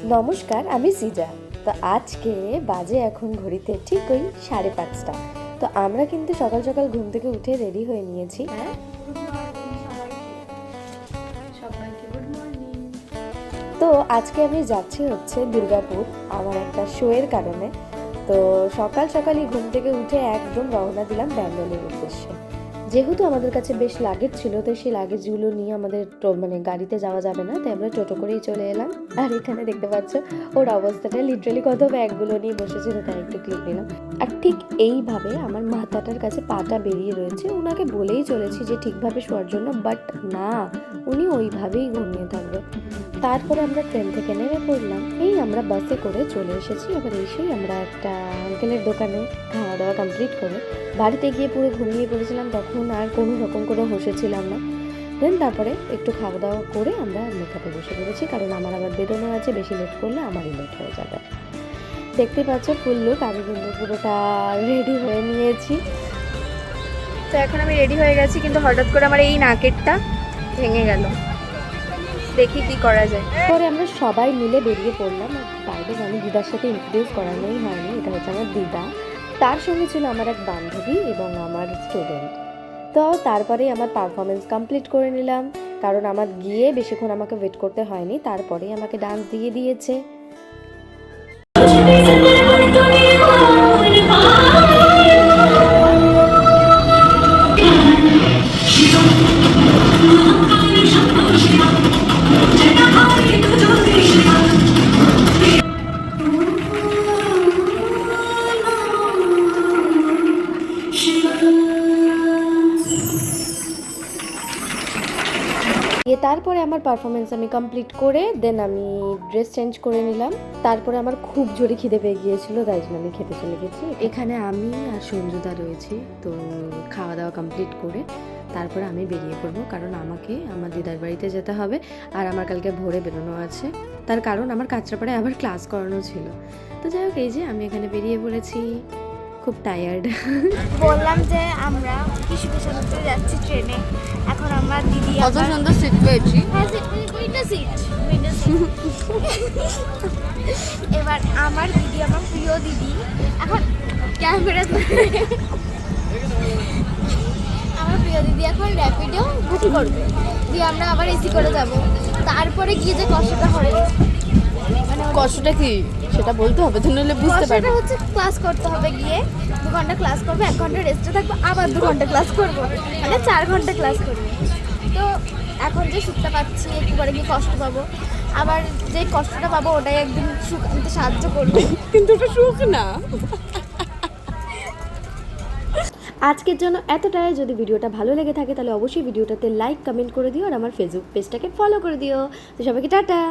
নমস্কার, আমি সিজা। তো আজকে বাজে এখন ঘড়িতে ঠিক ওই 5:30। তো আমরা কিন্তু সকাল সকাল ঘুম থেকে উঠে রেডি হয়ে নিয়েছি। তো আজকে আমি যাচ্ছি হচ্ছে দুর্গাপুর আমার একটা শোয়ের কারণে। তো সকাল সকালই ঘুম থেকে উঠে একদম রওনা দিলাম ব্যাঙ্গালোরের উদ্দেশ্যে। যেহেতু আমাদের কাছে বেশ লাগেজ ছিল, তো সেই লাগেজগুলো নিয়ে আমাদের গাড়িতে যাওয়া যাবে না, তাই আমরা টোটো করেই চলে এলাম। আর এখানে দেখতে পাচ্ছ ওর অবস্থাটা, লিটারালি কত ব্যাগগুলো নিয়ে বসেছিল, তাই একটু ক্লিপ নিলাম। আর ঠিক এইভাবে আমার মাথাটার কাছে পাটা বেরিয়ে রয়েছে। ওনাকে বলেই চলেছি যে ঠিকভাবে শোয়ার জন্য, বাট না, উনি ওইভাবেই ঘুমিয়ে থাকবে। তারপরে আমরা ট্রেন থেকে নেমে পড়লাম। এই আমরা বাসে করে চলে এসেছি। এবার এসেই আমরা একটা আঙ্কেলের দোকানে খাওয়া দাওয়া কমপ্লিট করে বাড়িতে গিয়ে পুরো ঘুমিয়ে পড়েছিলাম। তখন আর কোনো রকম করে বসেছিলাম না। দেন তারপরে একটু খাওয়া দাওয়া করে আমরা মেকআপে বসে পড়েছি, কারণ আমার আবার বেরোনো আছে, বেশি লেট করলে আমারই লেট হয়ে যাবে। দেখতে পাচ্ছ ফুল লুক, আমি কিন্তু পুরোটা রেডি হয়ে নিয়েছি। তো এখন আমি রেডি হয়ে গেছি, কিন্তু হঠাৎ করে আমার এই নাকেরটা ভেঙে গেল। দেখি কি করা যায়। পরে আমরা সবাই মিলে বেরিয়ে পড়লাম। বাইরে আমি দিদার সাথে ইন্ট্রোডিউস করানোই হয়নি, এটা হচ্ছে আমার দিদা। তার সঙ্গে ছিল আমার এক বান্ধবী এবং আমার স্টুডেন্ট। তো তারপরে আমার পারফরমেন্স কমপ্লিট করে নিলাম, কারণ আমার গিয়ে বেশিক্ষণ আমাকে ওয়েট করতে হয়নি। তারপরেই আমাকে ডান্স দিয়ে দিয়েছে। তারপরে আমার পারফরমেন্স আমি কমপ্লিট করে দেন আমি ড্রেস চেঞ্জ করে নিলাম। তারপরে আমার খুব জোরে খিদে পেয়ে গিয়েছিল, তাই জন্য আমি খেতে চলে গেছি। এখানে আমি আর সঞ্জুদা রয়েছি। তো খাওয়া দাওয়া কমপ্লিট করে তারপরে আমি বেরিয়ে পড়বো, কারণ আমাকে আমার দিদার বাড়িতে যেতে হবে। আর আমার কালকে ভোরে বেরোনো আছে, তার কারণ আমার কাঁচরাপাড়ায় আবার ক্লাস করানো ছিল। তো যাই হোক, এই যে আমি এখানে বেরিয়ে পড়েছি, খুব টায়ার্ড। বললাম যে আমরা কিছু যাচ্ছি ট্রেনে। এখন আমার দিদি কত সুন্দর সিট পেয়েছি। এবার আমার দিদি, আমার প্রিয় দিদি, এখন ক্যামেরা আমার প্রিয় দিদি এখন র্যাপিডো বুক করবে, দিয়ে আমরা আবার এসি করে যাব। তারপরে গিয়ে যে কষ্টটা হবে, মানে কষ্টটা কি সেটা বলতে হবে, তুমি নইলে বুঝতে পারবে। কষ্টটা হচ্ছে ক্লাস করতে হবে, গিয়ে 2 ঘন্টা ক্লাস করবো, 1 ঘন্টা রেস্টে থাকবো, আবার 2 ঘন্টা ক্লাস করবো, মানে 4 ঘন্টা ক্লাস করবো। তো এখন যে সুখটা পাচ্ছি, একটু পরে গিয়ে কষ্ট পাবো, আবার যে কষ্টটা পাবো ওটাই একদিন সুখ আনতে সাহায্য করবে, কিন্তু ওটা সুখ না। আজকের জন্য এতটাই। যদি ভিডিওটা ভালো লেগে থাকে তাহলে অবশ্যই ভিডিওটাতে লাইক কমেন্ট করে দিও, আর আমার ফেসবুক পেজটাকে ফলো করে দিও। তো সবাইকে টাটা।